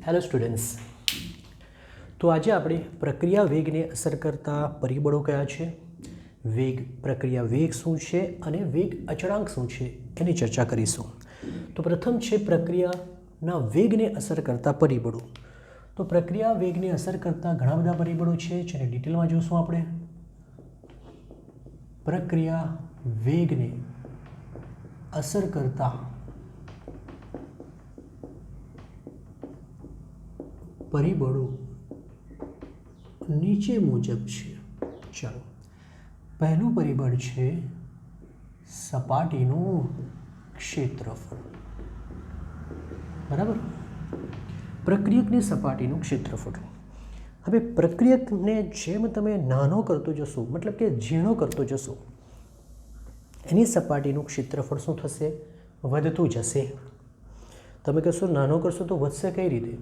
Hello students, તો આજે આપણે પ્રક્રિયા વેગને અસર કરતા પરિબળો કયા છે, વેગ પ્રક્રિયા વેગ શું છે અને વેગ અચળાંક શું છે એની ચર્ચા કરીશું. તો પ્રથમ છે પ્રક્રિયાના વેગને અસર કરતા પરિબળો. તો પ્રક્રિયા વેગને અસર કરતા ઘણા બધા પરિબળો છે જેને ડિટેલમાં જોઈશું આપણે. પ્રક્રિયા વેગને અસર કરતા પરિબળો નીચે મુજબ છે. ચાલો, પહેલું પરિબળ છે સપાટીનું ક્ષેત્રફળ. બરાબર, પ્રક્રિયકની સપાટીનું ક્ષેત્રફળ. હવે પ્રક્રિયકને જેમ તમે નાનો કરતો જશો, મતલબ કે ઝીણો કરતો જશો, એની સપાટીનું ક્ષેત્રફળ શું થશે? વધતું જશે. તમે કહેશો નાનો કરશો તો વધશે કઈ રીતે?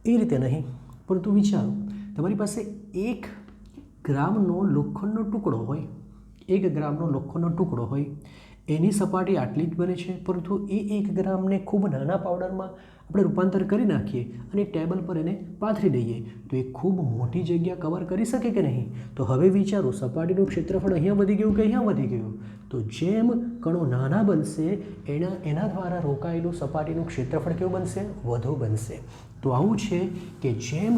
એ રીતે નહીં, પરંતુ વિચારો, તમારી પાસે 1 ગ્રામનો લોખંડનો ટુકડો હોય, 1 ગ્રામનો લોખંડનો ટુકડો હોય, એની સપાટી આટલી જ બને છે, પરંતુ એ 1 ગ્રામને ખૂબ નાના પાવડરમાં આપણે રૂપાંતર કરી નાખીએ અને ટેબલ પર એને પાથરી દઈએ તો એ ખૂબ મોટી જગ્યા કવર કરી શકે કે નહીં? તો હવે વિચારો, સપાટીનું ક્ષેત્રફળ અહીંયા વધી ગયું કે અહીંયા વધી ગયું? તો જેમ કણો નાના બનશે એના દ્વારા રોકાયેલું સપાટીનું ક્ષેત્રફળ કેવું બનશે? વધુ બનશે. તો આવું છે કે જેમ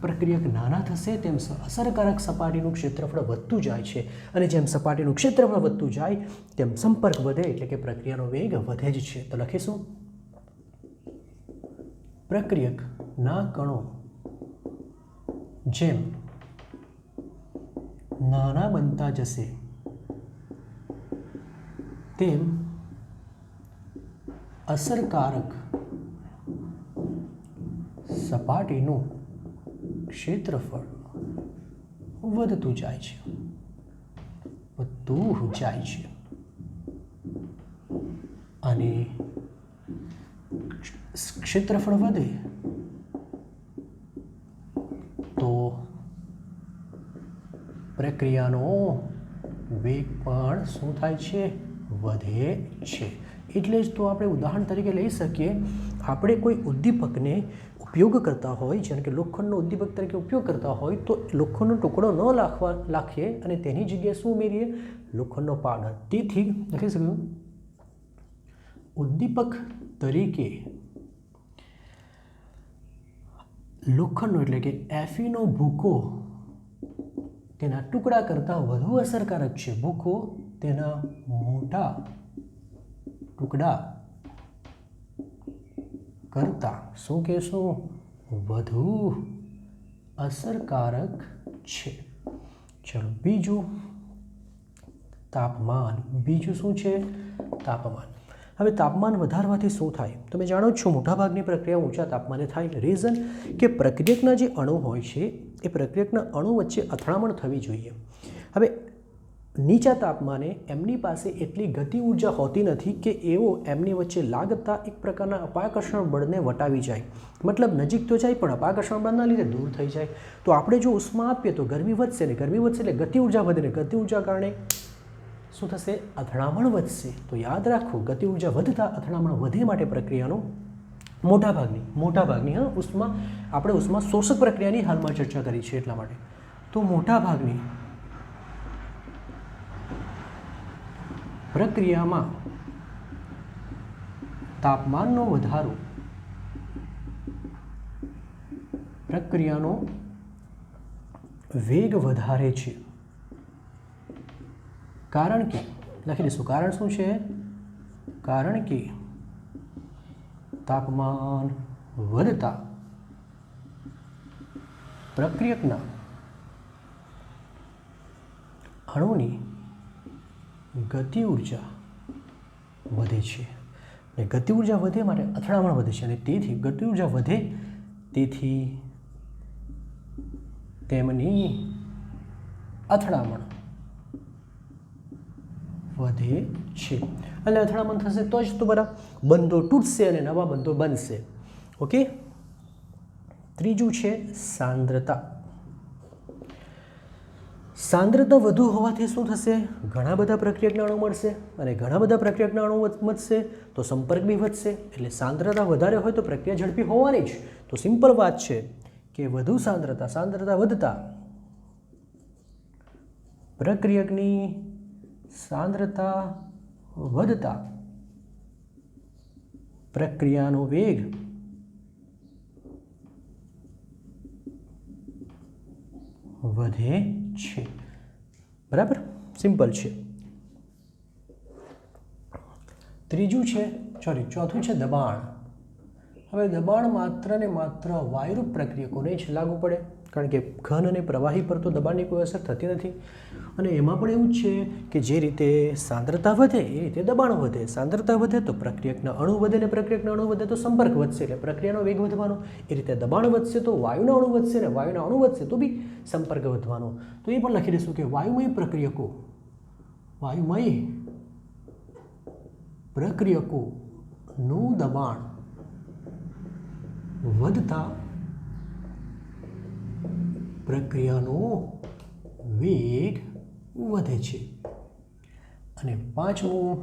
પ્રક્રિયક નાના થશે તેમ અસરકારક સપાટીનું ક્ષેત્રફળ વધતું જાય છે, અને જેમ સપાટીનું ક્ષેત્રફળ વધતું જાય તેમ સંપર્ક વધે, એટલે કે પ્રક્રિયાનો વેગ વધે જ છે. તો લખીશું, પ્રક્રિયકના કણો જેમ નાના બનતા જશે તેમ અસરકારક સપાટીનું ક્ષેત્રફળ વધતું જાય છે, વધતું જાય છે. અને ક્ષેત્રફળ વધે તો પ્રક્રિયાનો વેગ પણ શું થાય છે? વધે છે. એટલે જ તો આપણે ઉદાહરણ તરીકે લઈ શકીએ, આપણે કોઈ ઉદ્દીપકને ઉપયોગ કરતા હોય, જેમ કે લોખંડનો ઉદ્દીપક તરીકે ઉપયોગ કરતા હોય, તો લોખંડનો ટુકડો ન નાખીએ અને તેની જગ્યાએ શું ઉમેરીએ? લોખંડનો પાવડર. તેથી લખી શક્યું, ઉદ્દીપક તરીકે લોખંડનો એટલે કે Fe ભૂકો તેના ટુકડા કરતાં વધુ અસરકારક છે. ભૂકો તેના મોટા ટુકડા કરતાં શું કહેશું? વધુ અસરકારક છે. ચલો, બીજું તાપમાન. બીજું શું છે? તાપમાન. હવે તાપમાન વધારવાથી શું થાય? તમે જાણો છો, મોટાભાગની પ્રક્રિયા ઊંચા તાપમાને થાય. રીઝન કે પ્રક્રિયકના જે અણુ હોય છે એ પ્રક્રિયકના અણુ વચ્ચે અથડામણ થવી જોઈએ. હવે નીચા તાપમાને એમની પાસે એટલી ગતિ ઉર્જા હોતી નથી કે એઓ એમની વચ્ચે લાગતા એક પ્રકારના અપાકર્ષણ બળને વટાવી જાય. મતલબ નજીક તો જાય પણ અપાકર્ષણ બળના લીધે દૂર થઈ જાય. તો આપણે જો ઉષ્મા આપીએ તો ગરમી વધશે, ને ગરમી વધશે એટલે ગતિ ઉર્જા વધે, ને ગતિ ઉર્જા કારણે શું થશે? અથડામણ વધશે. તો યાદ રાખો, ગતિ ઉર્જા વધતા અથડામણ વધે માટે પ્રક્રિયાનો મોટાભાગની ઉષ્મા, આપણે ઉષ્મા શોષક પ્રક્રિયાની હાલમાં ચર્ચા કરી છે એટલા માટે. તો મોટાભાગની પ્રક્રિયામાં તાપમાનનો વધારો પ્રક્રિયાનો વેગ વધારે છે. કારણ કે લખી દઈશું, કારણ શું છે? કારણ કે તાપમાન વધતા પ્રક્રિયકના અણુની ગતિ ઉર્જા વધે છે, અને ગતિ ઉર્જા વધે માટે અથડામણ વધે છે, અને તેથી ગતિ ઉર્જા વધે તેથી તેમની અથડામણ વધે છે. એટલે અથડામણ થશે તો જ તો બરાબર બંધો તૂટશે અને નવા બંધો બનશે. ઓકે. ત્રીજું છે સાંદ્રતા. सांद्रता વધુ હોવાથી શું થશે? ઘણા બધા પ્રક્રિયકના અણુ મળશે અને ઘણા બધા પ્રક્રિયકના અણુ વધશે તો સંપર્ક બી વધશે. એટલે સાંદ્રતા વધારે હોય તો પ્રક્રિયા ઝડપી હોવાની જ. તો સિમ્પલ વાત છે કે વધુ સાંદ્રતા વધતા પ્રક્રિયકની સાંદ્રતા વધતા પ્રક્રિયાનો વેગ વધે છે. બરાબર, સિમ્પલ છે. ચોથું છે દબાણ. હવે દબાણ માત્ર ને માત્ર વાયુરૂપ પ્રક્રિયકોને જ લાગુ પડે, કારણ કે ઘન અને પ્રવાહી પર તો દબાણની કોઈ અસર થતી નથી. અને એમાં પણ એવું જ છે કે જે રીતે સાંદ્રતા વધે એ રીતે દબાણ વધે. સાંદ્રતા વધે તો પ્રક્રિયકના અણુ વધે ને પ્રક્રિયકના અણુ વધે તો સંપર્ક વધશે એટલે પ્રક્રિયાનો વેગ વધવાનો. એ રીતે દબાણ વધશે તો વાયુના અણુ વધશે ને વાયુના અણુ વધશે તો બી સંપર્ક વધવાનો. તો એ પણ લખી દઈશું કે વાયુમય પ્રક્રિયકોનું દબાણ વધતા પ્રક્રિયાનો વેગ વધે છે. અને પાંચમું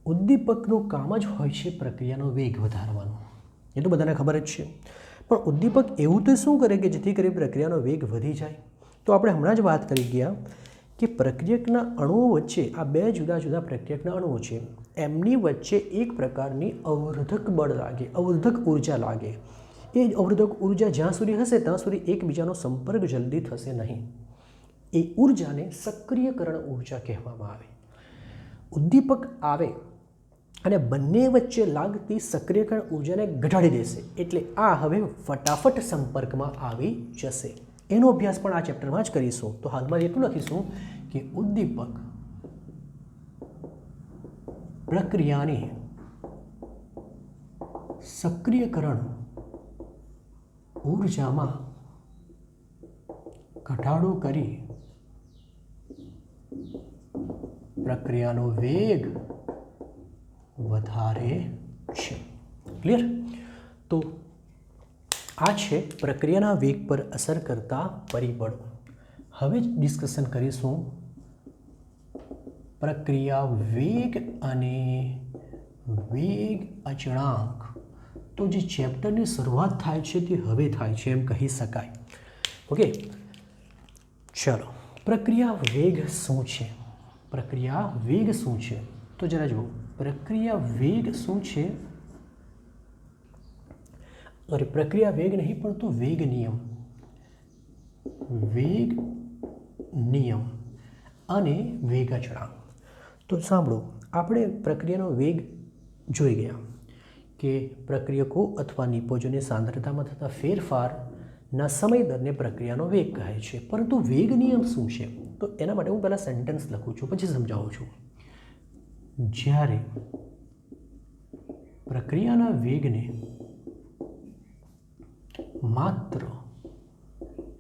ઉદ્દીપકનું કામ જ હોય છે પ્રક્રિયાનો વેગ વધારવાનો. એ તો બધાને ખબર જ છે. પણ ઉદ્દીપક એવું તો શું કરે કે જેથી કરી પ્રક્રિયાનો વેગ વધી જાય? તો આપણે હમણાં જ વાત કરી ગયા કે પ્રક્રિયકના અણુઓ વચ્ચે આ બે જુદા જુદા પ્રક્રિયકના અણુઓ છે, એમની વચ્ચે એક પ્રકારની અવરોધક બળ લાગે, અવરોધક ઉર્જા લાગે. એ અવરોધક ઉર્જા જ્યાં સુધી હશે ત્યાં સુધી એકબીજાનો સંપર્ક જલ્દી થશે નહીં. એ ઉર્જાને સક્રિયકરણ ઉર્જા કહેવામાં આવે. ઉદ્દીપક આવે અને બંને વચ્ચે લાગતી સક્રિયકરણ ઉર્જાને ઘટાડી દેશે એટલે આ હવે ફટાફટ સંપર્કમાં આવી જશે. એનો અભ્યાસ પણ આ ચેપ્ટરમાં જ કરીશું. તો હાલમાં એટલું લખીશું કે ઉદ્દીપક પ્રક્રિયાની સક્રિયકરણ ઉર્જામાં ઘટાડો કરી પ્રક્રિયાનો વેગ વધારે છે. ક્લિયર? તો આ છે પ્રક્રિયાના વેગ પર અસર કરતા પરિબળો. હવે ડિસ્કશન કરીશું પ્રક્રિયા વેગ અને વેગ અચળાંક. તો જે ચેપ્ટરની શરૂઆત થાય છે તે હવે થાય છે એમ કહી શકાય. ઓકે, ચલો. પ્રક્રિયા વેગ શું છે? તો જરા જુઓ, પ્રક્રિયા વેગ શું છે? પ્રક્રિયા વેગ નહીં પણ તો વેગ નિયમ અને વેગ અચળાંક. તો સાંભળો, આપણે પ્રક્રિયાનો વેગ જોઈ ગયા કે પ્રક્રિયકો અથવા નિપજોની સાંદ્રતામાં થતા ફેરફારના સમય દરને પ્રક્રિયાનો વેગ કહે છે. પરંતુ વેગ નિયમ શું છે? તો એના માટે હું પહેલાં સેન્ટેન્સ લખું છું, પછી સમજાવું છું. જ્યારે પ્રક્રિયાના વેગને માત્ર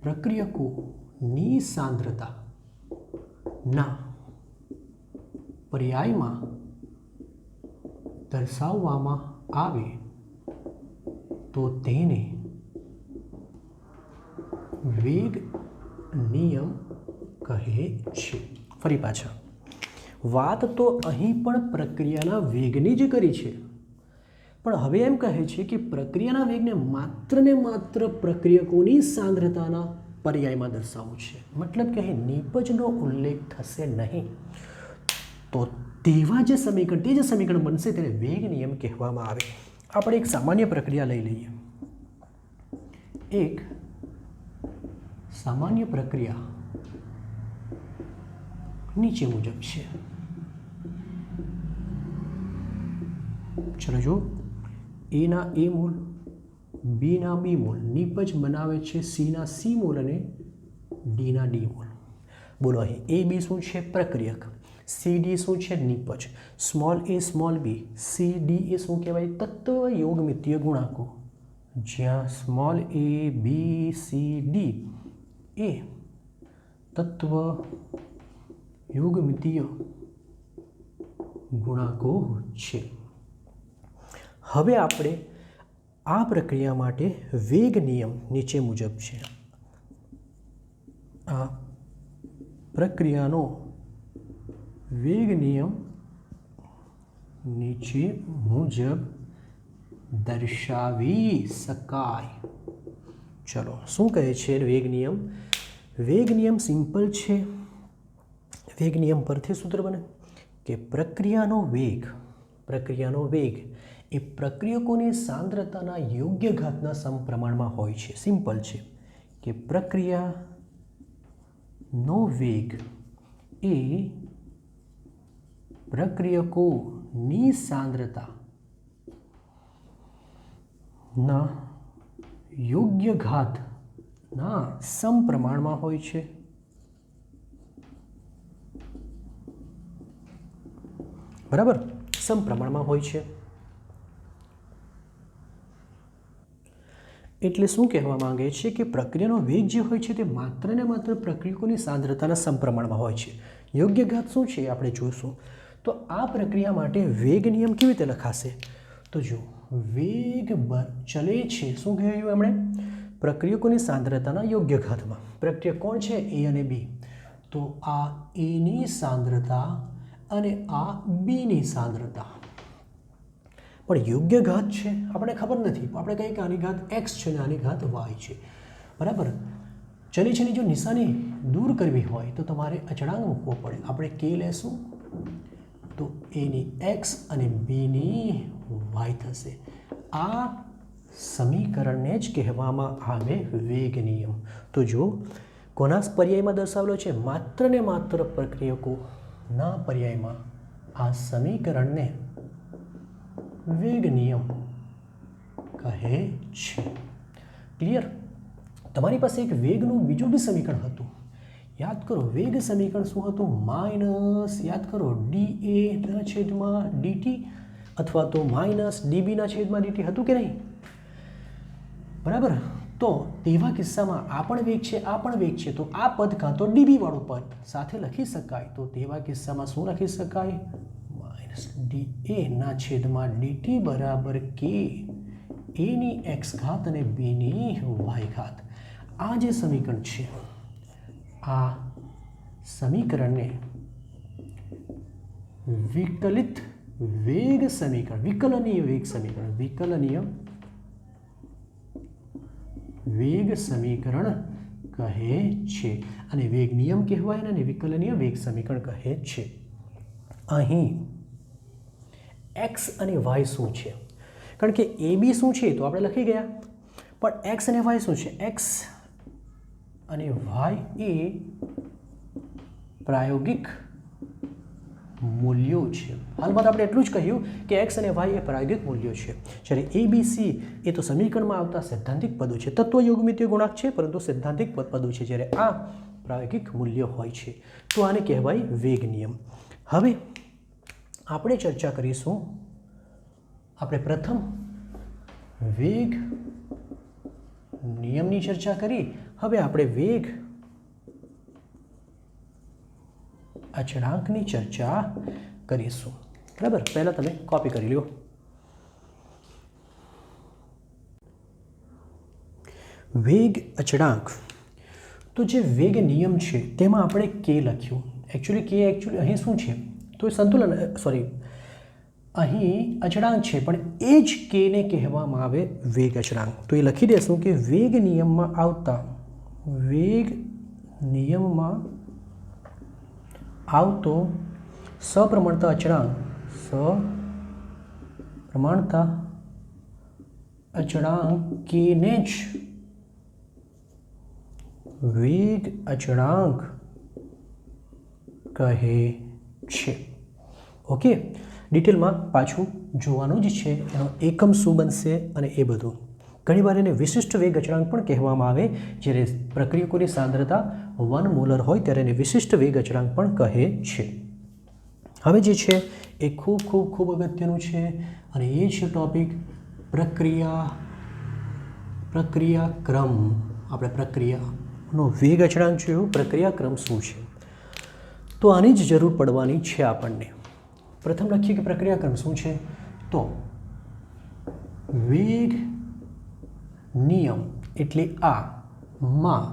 પ્રક્રિયકોની સાંદ્રતાના પર્યાયમાં દર્શાવવામાં આવે તો તેને વેગ નિયમ કહે છે. ફરી પાછા, વાત તો અહીં પણ પ્રક્રિયાના વેગની જ કરી છે, પણ હવે એમ કહે છે કે પ્રક્રિયાના વેગને માત્ર ને માત્ર પ્રક્રિયકોની સાંદ્રતાના પર્યાયમાં દર્શાવવું છે. મતલબ કે અહીં નિપજનો ઉલ્લેખ થશે નહીં. તો તેવા જે સમીકરણ બનશે તેને વેગ નિયમ કહેવામાં આવે. આપણે એક સામાન્ય પ્રક્રિયા લઈ લઈએ. એક સામાન્ય પ્રક્રિયા નીચે મુજબ છે. ચલો જો, એના એ મોલ, બીના બી મોલ, નિપજ બનાવે છે સીના સી મોલ અને ડીના ડી મોલ. બોલો, અહીં એ બી શું છે? પ્રક્રિયક. સી ડી શું છે? નિપજ. સ્મોલ એ સ્મોલ બી, સી ડી એ શું કહેવાય? તત્વ યોગમિતીય ગુણાંકો. જ્યાં સ્મોલ એ બી સી ડી એ તત્વ યોગમિતીય ગુણાંકો છે. હવે આપણે આ પ્રક્રિયા માટે વેગ નિયમ નીચે મુજબ છે. આ પ્રક્રિયાનો વેગ નિયમ નીચે મુજબ દર્શાવી શકાય. ચલો, શું કહે છે વેગ નિયમ? વેગ નિયમ સિમ્પલ છે. વેગ નિયમ પરથી સૂત્ર બને કે પ્રક્રિયાનો વેગ એ પ્રક્રિયકોની સાંદ્રતાના યોગ્ય ઘાતના સમપ્રમાણમાં હોય છે. સિમ્પલ છે કે પ્રક્રિયાનો વેગ એ પ્રક્રિયકોની સાંદ્રતાના યોગ્ય ઘાતના સમપ્રમાણમાં હોય છે. બરાબર, સમપ્રમાણમાં હોય છે. એટલે શું કહેવા માંગે છે કે પ્રક્રિયાનો વેગ જે હોય છે તે માત્ર ને માત્ર પ્રક્રિયકોની સાંદ્રતાના સમપ્રમાણમાં હોય છે. યોગ્ય ઘાત શું છે આપણે જોઈશું. તો આ પ્રક્રિયા માટે વેગ નિયમ કેવી રીતે લખાશે? તો જો વેગ ચલે છે, શું કહ્યું એમણે? પ્રક્રિયકોની સાંદ્રતાના યોગ્ય ઘાતમાં. પ્રક્રિયક કોણ છે? એ અને બી. તો આ એની સાંદ્રતા અને આ બીની સાંદ્રતા. પણ યોગ્ય ઘાત છે આપણે ખબર નથી. આપણે કહીએ કે આની ઘાત x છે અને આની ઘાત y છે. બરાબર. ચલી છે જો નિશાની દૂર કરવી હોય તો તમારે અચળાંક મૂકવો પડે. આપણે k લેશું તો એની x અને બીની y થશે. આ સમીકરણને જ કહેવામાં આવે વેગ નિયમ. તો જો કોના પર્યાયમાં દર્શાવેલો છે? માત્ર ને માત્ર પ્રક્રિયકોના પર્યાયમાં આ સમીકરણને વેગ નિયમ કહે છે. ક્લિયર? તમારી પાસે એક વેગનું બીજું બી સમીકરણ હતું. યાદ કરો, વેગ સમીકરણ શું હતું? માઇનસ, યાદ કરો, dA/dt અથવા તો માઇનસ dB/dt હતું કે નહીં? બરાબર. તો તેવા કિસ્સામાં આ પણ વેગ છે, આ પણ વેગ છે, તો આ પદ કાં તો dB વાળું પદ સાથે લખી શકાય. તો તેવા કિસ્સામાં શું લખી શકાય? -dA/dt બરાબર k એની x ઘાત અને બીની y ઘાત. આ જે સમીકરણ છે, આ સમીકરણને વિકલિત વેગ સમીકરણ, વિકલનીય વેગ સમીકરણ કહે છે. અને વેગ નિયમ કહેવાય અને વિકલનીય વેગ સમીકરણ કહે છે. અહીં x અને y શું છે? કારણ કે એ બી શું છે તો આપણે લખી ગયા, પણ x અને y શું છે? x અને y એ પ્રાયોગિક મૂલ્યો છે. હાલમાં આપણે એટલું જ કહ્યું કે x અને y એ પ્રાયોગિક મૂલ્યો છે. જ્યારે a b c એ તો સમીકરણમાં આવતા સૈદ્ધાંતિક પદો છે. તત્વ યોગમિતીય ગુણાંક છે પરંતુ સૈદ્ધાંતિક પદો છે, જ્યારે આ પ્રાયોગિક મૂલ્યો હોય છે. તો આને કહેવાય વેગ નિયમ. હવે આપણે ચર્ચા કરીશું, આપણે પ્રથમ વેગ નિયમની ચર્ચા કરી. હવે આપણે વેગ અચળાંકની ચર્ચા કરીશું. બરાબર. પહેલા તમે કોપી કરી લો. વેગ અચળાંક. તો જે વેગ નિયમ છે તેમાં આપણે k લખ્યું. એકચ્યુઅલી અહીં શું છે? તો સંતુલન, અહીં અચળાંક છે, પણ એ જ k ને કહેવામાં આવે વેગ અચળાંક. તો એ લખી દેશું કે વેગ નિયમમાં આવતો સપ્રમાણતા અચળાંક k ને જ વેગ અચળાંક કહે છે. ઓકે, ડિટેલમાં પાછું જોવાનું જ છે. એનો એકમ શું બનશે અને એ બધું. ઘણીવાર એને વિશિષ્ટ વેગ અચળાંક પણ કહેવામાં આવે. જ્યારે પ્રક્રિયકોની સાંદ્રતા 1 મોલર હોય ત્યારે એને વિશિષ્ટ વેગ અચળાંક પણ કહે છે. હવે જે છે એ ખૂબ ખૂબ ખૂબ અગત્યનું છે અને એ છે ટોપિક પ્રક્રિયાક્રમ. આપણે પ્રક્રિયાનો વેગ અચળાંક જોયું, પ્રક્રિયાક્રમ શું છે? તો આની જ જરૂર પડવાની છે આપણને. પ્રથમ લખીએ કે પ્રક્રિયાક્રમ શું છે? તો વેગ નિયમ એટલે આ માં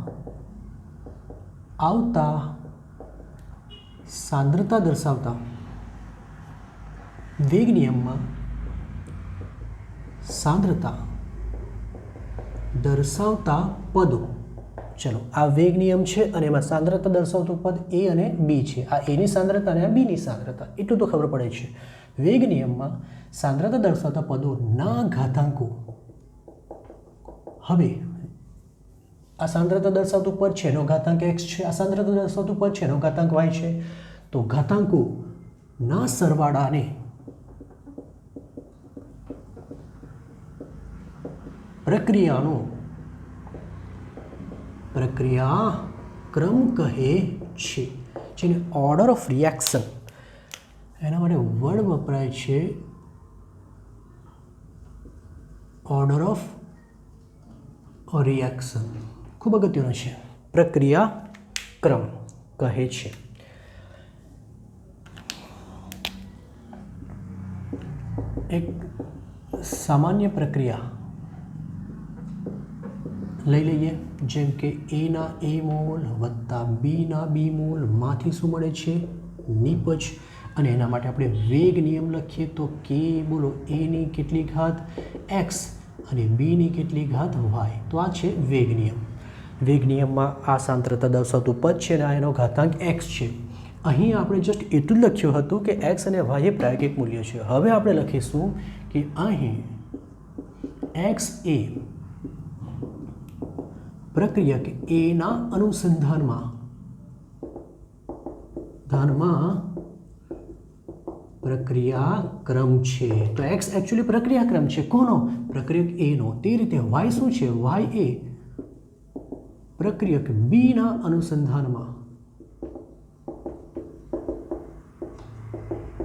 આવતા સાંદ્રતા દર્શાવતા વેગ નિયમમાં સાંદ્રતા દર્શાવતા પદો, ચલો આ વેગ નિયમ છે અને એમાં સાંદ્રતા દર્શાવતું પદ એ અને બી છે. આ એની સાંદ્રતા અને આ બીની સાંદ્રતા, એટલું તો ખબર પડે છે. વેગ નિયમમાં સાંદ્રતા દર્શાવતા પદોના ઘાતાંકો. હવે આ સાંદ્રતા દર્શાવતું પદ છે એનો ઘાતાંક x છે, આ સાંદ્રતા દર્શાવતું પદ છે એનો ઘાતાંક y છે. તો ઘાતાંકોના સરવાળાને પ્રક્રિયાક્રમ કહે છે, જેને ઓર્ડર ઓફ રિએક્શન, એના માટે વર્ડ વપરાય છે ઓર્ડર ઓફ રિએક્શન. ખૂબ અગત્યનો છે. પ્રક્રિયાક્રમ કહે છે. એક સામાન્ય પ્રક્રિયા લઈ લઈએ, જેમ કે એના એ મોલ વત્તા બીના બી મોલ માંથી શું મળે છે? નિપજ. અને એના માટે આપણે વેગ નિયમ લખીએ તો કે બોલો એની કેટલી ઘાત x અને બીની કેટલી ઘાત y. તો આ છે વેગ નિયમ. વેગ નિયમમાં આ સાંદ્રતા દર્શાવતું પદ છે અને આ એનો ઘાતાંક x છે. અહીં આપણે જસ્ટ એટલું જ લખ્યું હતું કે x અને y એ પ્રાયોગિક મૂલ્ય છે. હવે આપણે લખીશું કે અહીં x એ પ્રક્રિયક એના અનુસંધાનમાં પ્રક્રિયાક્રમ છે. તો x એકચ્યુઅલી પ્રક્રિયાક્રમ છે. કોનો? પ્રક્રિયક એનો. તે રીતે y શું છે? y એ પ્રક્રિયક બીના અનુસંધાનમાં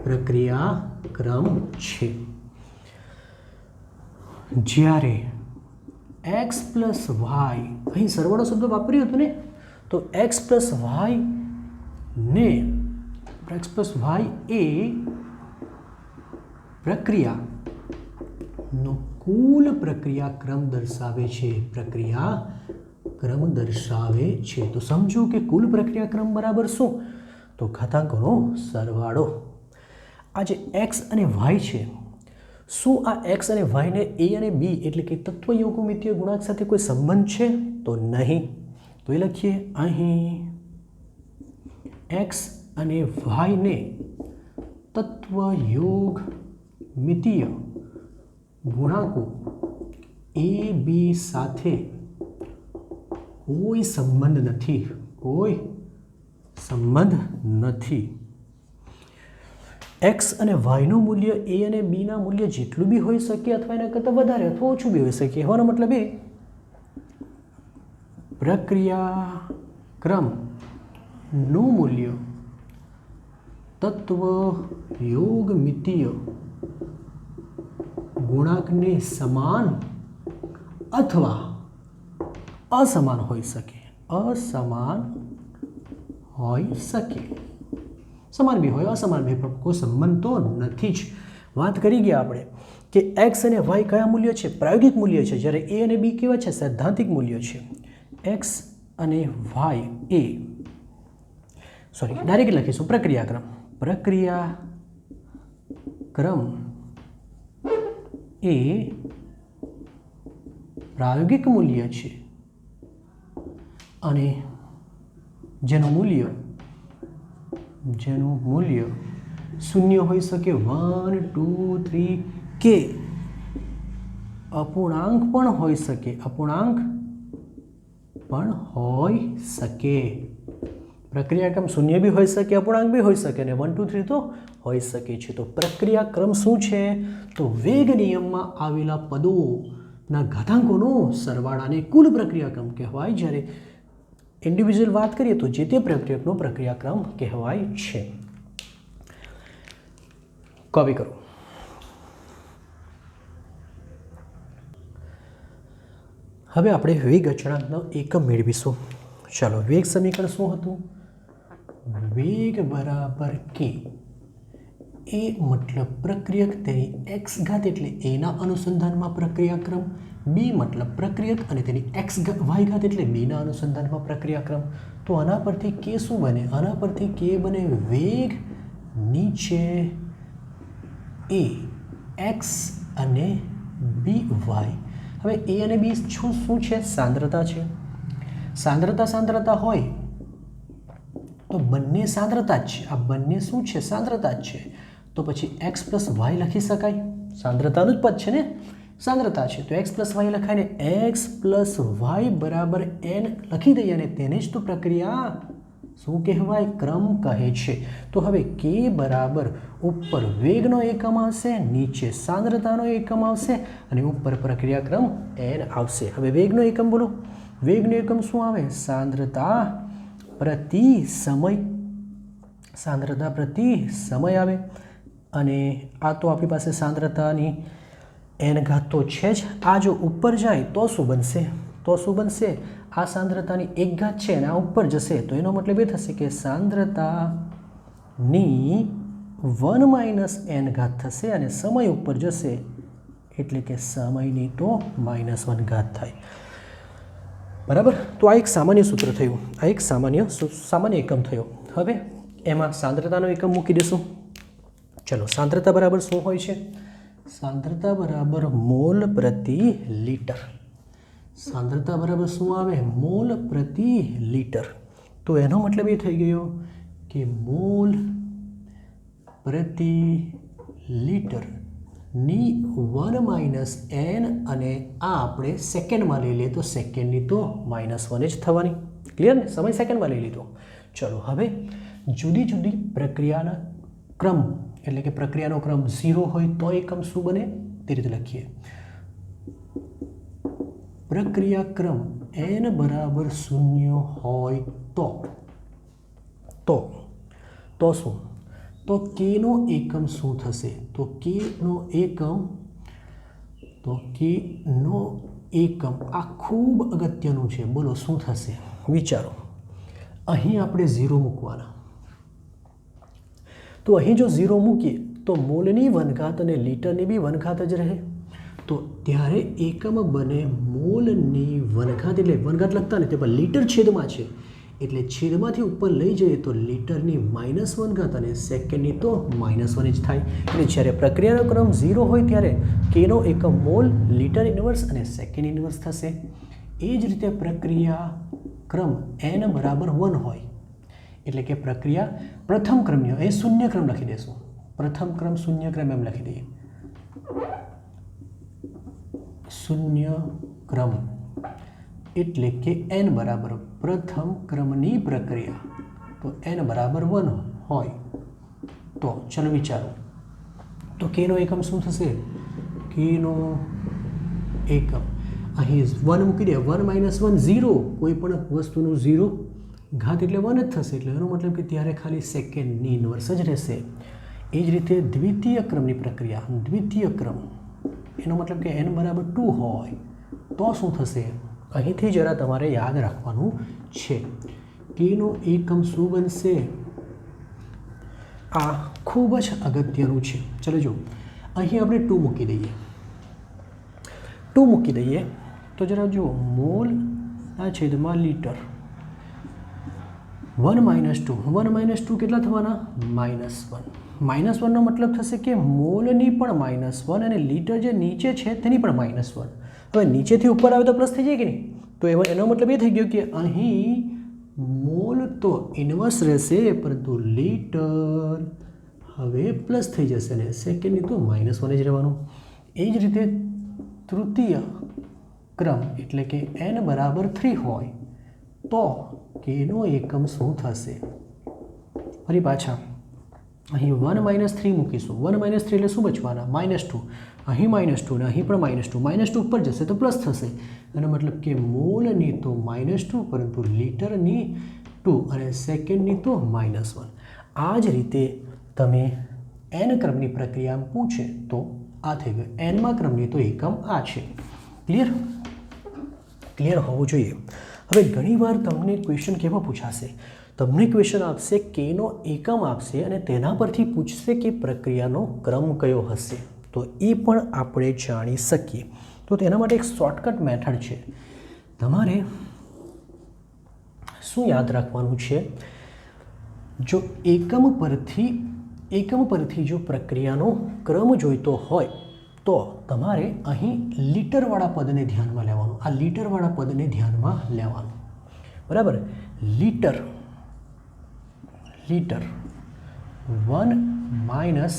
પ્રક્રિયાક્રમ છે. જ્યારે x પ્લસ વાય, અહીં સરવાળો શબ્દ વાપર્યો હતો ને, તો x પ્લસ વાય એ પ્રક્રિયાનો કુલ પ્રક્રિયાક્રમ દર્શાવે છે. પ્રક્રિયાક્રમ દર્શાવે છે. તો સમજો કે કુલ પ્રક્રિયાક્રમ બરાબર શું? તો ઘાતાંકોનો સરવાળો. આ જે x અને y છે, શું આ x અને y ને a અને b એટલે કે તત્વયોગમિતીય ગુણાંક સાથે કોઈ સંબંધ છે? તો નહીં. તો એ લખીએ અહીં x અને y ને તત્વયોગમિતીય ગુણાંકો a b સાથે કોઈ સંબંધ નથી. કોઈ સંબંધ નથી. x અને yનું મૂલ્ય a અને bના મૂલ્ય જેટલું બી હોઈ શકે અથવા એના કરતાં વધારે અથવા ઓછું બી હોઈ શકે. કહેવાનો મતલબ એ પ્રક્રિયાક્રમનું મૂલ્ય તત્વયોગમિતીય ગુણાંકને સમાન અથવા અસમાન હોઈ શકે. અસમાન હોઈ શકે. સમાન બી હોય, અસમાન બી, પણ કોઈ સંબંધ તો નથી જ. વાત કરી ગયા આપણે કે x અને y કયા મૂલ્ય છે? પ્રાયોગિક મૂલ્ય છે. જ્યારે a અને b કેવા છે? સૈદ્ધાંતિક મૂલ્ય છે. x અને y એ ડાયરેક્ટ લખીશું પ્રક્રિયાક્રમ. પ્રક્રિયાક્રમ એ પ્રાયોગિક મૂલ્ય છે અને જેનું મૂલ્ય શૂન્ય હોઈ શકે, 1 2 3 કે અપૂર્ણાંક પણ હોઈ શકે. પ્રક્રિયાક્રમ શૂન્ય બી હોઈ શકે, અપૂર્ણાંક બી હોઈ શકે અને 1 2 3 તો હોઈ શકે છે. તો પ્રક્રિયાક્રમ શું છે? તો વેગ નિયમમાં આવેલા પદોના ઘાતાંકોનો સરવાળાને કુલ પ્રક્રિયાક્રમ કહેવાય. જ્યારે ઇન્ડિવિજ્યુઅલ વાત કરીએ તો જે તે પ્રક્રિયકનો પ્રક્રિયાક્રમ કહેવાય છે. કોપી કરો. હવે આપણે વેગ અચળાંકનો એકમ મેળવીશું. ચાલો, વેગ સમીકરણ શું હતું? વેગ બરાબર કે એ મતલબ પ્રક્રિયક તેની એક્સ ઘાત એટલે એના અનુસંધાનમાં પ્રક્રિયાક્રમ, બી મતલબ પ્રક્રિયક અને તેની એક્સ વાય ઘાત એટલે બીના અનુસંધાનમાં પ્રક્રિયાક્રમ. તો આના પરથી કે શું બને? આના પરથી કે બને વેગ નીચે એ એક્સ અને બી વાય. હવે એ અને બી શું છે? સાંદ્રતા છે. સાંદ્રતા હોય તો બંને સાંદ્રતા જ છે. આ બંને શું છે? સાંદ્રતા જ છે. તો પછી એક્સ પ્લસ વાય લખી શકાય. સાંદ્રતાનું જ પદ છે ને, સાંદ્રતા છે તો એક્સ પ્લસ વાય લખાય ને એક્સ પ્લસ વાય બરાબર એન લખી દઈએ અને તેને જ તો પ્રક્રિયા શું કહેવાય? ક્રમ કહે છે. તો હવે કે બરાબર ઉપર વેગનો એકમ આવશે, નીચે સાંદ્રતાનો એકમ આવશે અને ઉપર પ્રક્રિયાક્રમ એન આવશે. હવે વેગનો એકમ બોલો. વેગનો એકમ શું આવે? સાંદ્રતા પ્રતિ સમય. સાંદ્રતા પ્રતિ સમય આવે અને આ તો આપણી પાસે સાંદ્રતાની એન ઘાત તો છે જ. આ જો ઉપર જાય તો શું બનશે? આ સાંદ્રતાની એક ઘાત છે અને આ ઉપર જશે તો એનો મતલબ એ થશે કે સાંદ્રતાની 1 માઇનસ એન ઘાત થશે અને સમય ઉપર જશે એટલે કે સમયની તો -1 ઘાત થાય. બરાબર. તો આ એક સામાન્ય સૂત્ર થયું, આ એક સામાન્ય એકમ થયો. હવે એમાં સાંદ્રતાનો એકમ મૂકી દેશું. ચલો, સાંદ્રતા બરાબર શું હોય છે? સાંદ્રતા બરાબર મોલ પ્રતિ લીટર. સાંદ્રતા બરાબર શું આવે? મોલ પ્રતિ લીટર. તો એનો મતલબ એ થઈ ગયો કે મોલ પ્રતિ લીટરની 1 માઇનસ એન અને આ આપણે સેકન્ડમાં લઈ લઈએ તો સેકન્ડની તો -1 જ થવાની. ક્લિયર ને? સમય સેકન્ડમાં લઈ લીધો. ચલો, હવે જુદી જુદી પ્રક્રિયાના ક્રમ એટલે કે પ્રક્રિયાનો ક્રમ 0 હોય તો એકમ શું બને તે રીતે લખીએ. પ્રક્રિયાક્રમ n બરાબર 0 હોય તો શું? તો k નો એકમ શું થશે? તો k નો એકમ આ ખૂબ અગત્યનું છે. બોલો શું થશે? વિચારો. અહીં આપણે 0 મૂકવાના. તો અહીં જો 0 મૂકીએ તો મોલની વનઘાત અને લીટરની બી વનઘાત જ રહે. તો ત્યારે એકમ બને મોલની વનઘાત, એટલે વનઘાત લખતા ને તે પર લીટર છેદમાં છે એટલે છેદમાંથી ઉપર લઈ જઈએ તો લીટરની -1 ઘાત અને સેકન્ડની તો -1 જ થાય. એટલે જ્યારે પ્રક્રિયાનો ક્રમ 0 હોય ત્યારે કેનો એકમ મોલ, લીટર ઇન્વર્સ અને સેકન્ડ ઇન્વર્સ થશે. એ જ રીતે પ્રક્રિયા ક્રમ n બરાબર 1 હોય એટલે કે પ્રક્રિયા પ્રથમ ક્રમની એ શૂન્ય ક્રમ લખી દેશું. પ્રથમ ક્રમ શૂન્ય ક્રમ એમ લખી દઈએ. શૂન્ય ક્રમ એટલે કે n બરાબર પ્રથમ ક્રમની પ્રક્રિયા તો n બરાબર 1 હોય તો ચલો વિચારો. તો k નો એકમ શું થશે? k નો એકમ અહીં 1 મૂકી દે. 1 - 1 0. કોઈ પણ વસ્તુનું 0 ઘાત એટલે 1 જ થશે. એટલે એનો મતલબ કે ત્યારે ખાલી સેકન્ડની ઇન્વર્સ જ રહેશે. એ જ રીતે દ્વિતીય ક્રમની પ્રક્રિયા, દ્વિતીય ક્રમ એનો મતલબ કે n બરાબર 2 હોય તો શું થશે? અહીંથી જરા તમારે યાદ રાખવાનું છે. કેનો એકમ શું બનશે? આ ખૂબ જ અગત્યનું છે. ચલો જો, અહીં આપણે 2 મૂકી દઈએ. 2 મૂકી દઈએ તો જરા જુઓ, મોલના છેદમાં લીટર. 1 - 2. 1 - 2 કેટલા થવાના? -1. -1 નો મતલબ થશે કે મોલની પણ -1 અને લીટર જે નીચે છે તેની પણ -1. હવે નીચેથી ઉપર આવે તો પ્લસ થઈ જાય કે નહીં? તો એનો મતલબ એ થઈ ગયો કે અહીં મોલ તો ઇન્વર્સ રહેશે પરંતુ લીટર હવે પ્લસ થઈ જશે ને સેકન્ડની તો -1 જ રહેવાનું. એ જ રીતે તૃતીય ક્રમ એટલે કે n બરાબર 3 હોય તો કેનો એકમ શું થશે? ફરી પાછા અહીં 1 - 3 મૂકીશું. 1 - 3 એટલે શું બચવાના? -2. અહીં -2 ને અહીં પણ -2. -2 ઉપર જશે તો પ્લસ થશે. એનો મતલબ કે મોલની તો -2 પરંતુ લીટરની 2 અને સેકન્ડની તો -1. આ જ રીતે તમે n ક્રમની પ્રક્રિયા પૂછે તો આ થઈ ગયું. nમા ક્રમની તો એકમ આ છે. ક્લિયર હોવું જોઈએ. હવે ઘણીવાર તમને ક્વેશ્ચન કેવો પૂછાશે? તમને ક્વેશ્ચન આપશે કેનો એકમ આપશે અને તેના પરથી પૂછશે કે પ્રક્રિયાનો ક્રમ કયો હશે, તો એ પણ આપણે જાણી શકીએ. તો તેના માટે એક શોર્ટકટ મેથડ છે. તમારે શું યાદ રાખવાનું છે, જો એકમ પરથી જો પ્રક્રિયાનો ક્રમ જોઈતો હોય તો તમારે અહીં લીટરવાળા પદને ધ્યાનમાં લેવાનું. આ લીટરવાળા પદને ધ્યાનમાં લેવાનું, બરાબર. લીટર 1 માઇનસ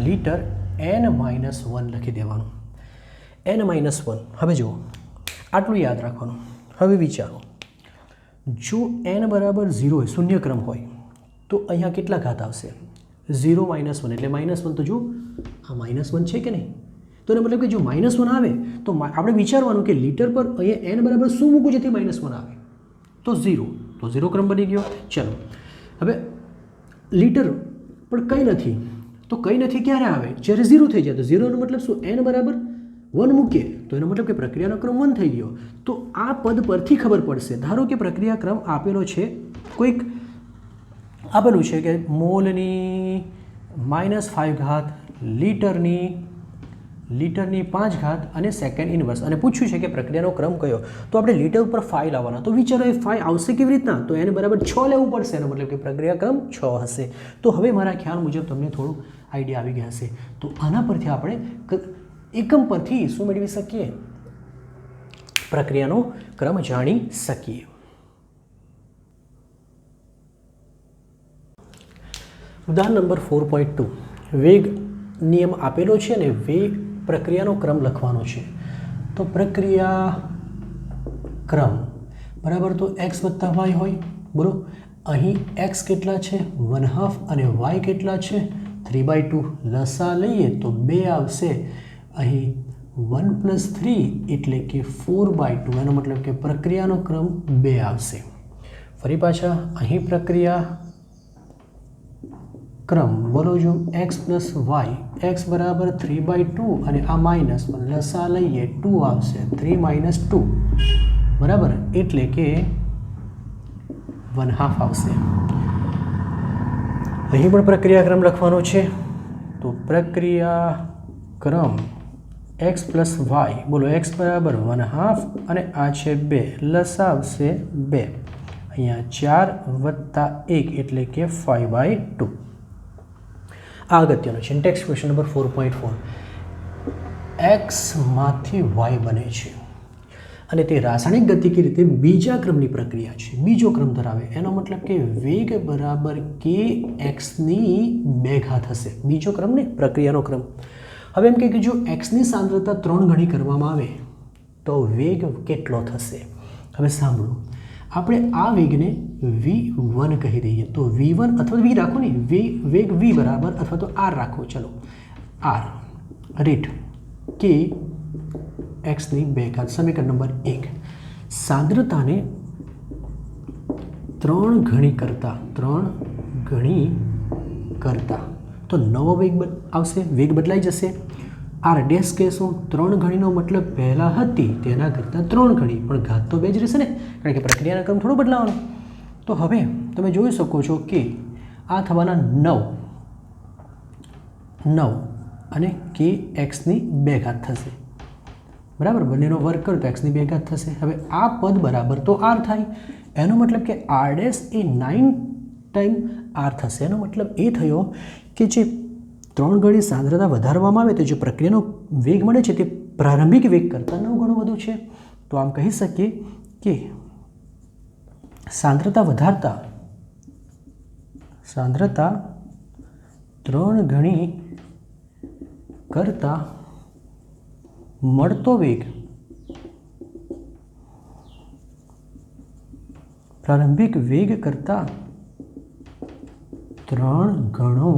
લીટર n-1 લખી દેવાનું. n-1. હવે જુઓ, આટલું યાદ રાખવાનું. હવે વિચારો, જો n બરાબર 0 હોય, શૂન્ય ક્રમ હોય, તો અહીંયા કેટલા ઘાત આવશે? 0 - 1 એટલે -1. તો જો આ -1 છે કે નહીં? તો એનો મતલબ કે જો -1 આવે તો આપણે વિચારવાનું કે લીટર પર અહીંયા n બરાબર શું મૂકવું જેથી -1 આવે? તો 0. તો 0 ક્રમ બની ગયો. ચલો હવે લીટર પણ કંઈ નથી, તો કંઈ નથી ક્યારે આવે? જ્યારે 0 થઈ જાય. તો 0 નો મતલબ શું? n બરાબર 1 મૂકીએ તો એનો મતલબ કે પ્રક્રિયાનો ક્રમ 1 થઈ ગયો. તો આ પદ પરથી ખબર પડશે. ધારો કે પ્રક્રિયા ક્રમ આપેલો છે, કોઈક આપેલું છે કે મોલની -5 ઘાત, લીટરની 5 ઘાત અને સેકન્ડ ઇનવર્સ, અને પૂછ્યું છે કે પ્રક્રિયાનો ક્રમ કયો. તો આપણે લીટર ઉપર 5 લાવવાના. તો વિચારો એ 5 આવશે કેવી રીતના? તો એને બરાબર 6 લેવું પડશે. એનો મતલબ કે પ્રક્રિયા ક્રમ 6 હશે. તો હવે મારા ખ્યાલ મુજબ તમને થોડું આઈડિયા આવી ગયા હશે. તો આના પરથી આપણે એકમ પરથી શું મેળવી શકીએ? પ્રક્રિયાનો ક્રમ જાણી શકીએ. ઉદાહરણ નંબર 4.2. વેગ નિયમ આપેલો છે અને પ્રક્રિયાનો ક્રમ લખવાનો છે. તો પ્રક્રિયા ક્રમ બરાબર, તો x + y હોય, બોલો. અહીં x કેટલા છે? 1/2 અને y કેટલા છે? 3/2. લસા લઈએ તો 2 આવશે. અહીં 1 + 3 એટલે કે 4/2. એનો મતલબ કે પ્રક્રિયાનો ક્રમ 2 આવશે. ફરી પાછા અહીં પ્રક્રિયા ક્રમ બોલો જો, x + y, x બરાબર 3/2 અને આ માઇનસ, લસા લઈએ 2 આવશે. 3 - 2 બરાબર એટલે કે 1/2 આવશે. અહીં પણ પ્રક્રિયા ક્રમ લખવાનો છે. તો પ્રક્રિયા ક્રમ x + y, બોલો. x બરાબર 1/2 અને આ છે 2, લસા આવશે 2. અહીંયા 4 + 1 એટલે કે 5/2. આ અગત્યનો છે. Next question number 4.4. x માંથી y બને છે અને તે રાસાયણિક ગતિકી રીતે બીજા ક્રમની પ્રક્રિયા છે, બીજો ક્રમ ધરાવે. એનો મતલબ કે વેગ બરાબર kx-ની 2 ઘાત હશે. બીજો ક્રમ ને, પ્રક્રિયાનો ક્રમ. હવે એમ કે જો x ની સાંદ્રતા 3 ગણી કરવામાં આવે તો વેગ કેટલો થશે? હવે સાંભળો, આપણે આ વેગને v1 કહી દઈએ. તો v1 અથવા v રાખો ને, વેગ v બરાબર અથવા તો r રાખો. ચલો, r રેટ k x-ની 2 ઘાત. સમીકરણ નંબર 1. સાંદ્રતાને 3 ગણી કરતા તો નવો વેગ આવશે, વેગ બદલાઈ જશે. r ડેશ કહેશું. 3 ગણીનો મતલબ પહેલાં હતી તેના કરતાં 3 ગણી, પણ ઘાત તો 2 જ રહેશે ને, કારણ કે પ્રક્રિયાનો ક્રમ થોડો બદલાવાનો. તો હવે તમે જોઈ શકો છો કે આ થવાના 9 અને k x-ની 2 ઘાત થશે. બરાબર, બંનેનો વર્ગ કરો તો x-ની 2 ઘાત થશે. હવે આ પદ બરાબર તો r થાય. એનો મતલબ કે r ડેશ એ 9 ટાઈમ r થશે. એનો મતલબ એ થયો કે જે 3 ગણી સાંદ્રતા વધારવામાં આવે તો જે પ્રક્રિયાનો વેગ મળે છે તે પ્રારંભિક વેગ કરતાં 9 ગણો વધુ છે. તો આમ કહી શકીએ કે સાંદ્રતા વધારતા 3 ગણી કરતાં મળતો વેગ પ્રારંભિક વેગ કરતાં 9 ગણો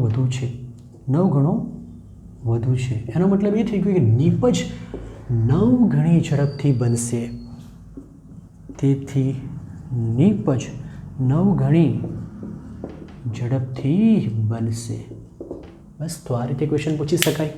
વધુ છે. 9 ગણો વધુ છે. એનો મતલબ એ થઈ ગયો કે નીપજ 9 ગણી ઝડપથી બનશે. તેથી નીપજ 9 ગણી ઝડપથી બનશે. બસ, તો આ રીતે ક્વેશ્ચન પૂછી શકાય.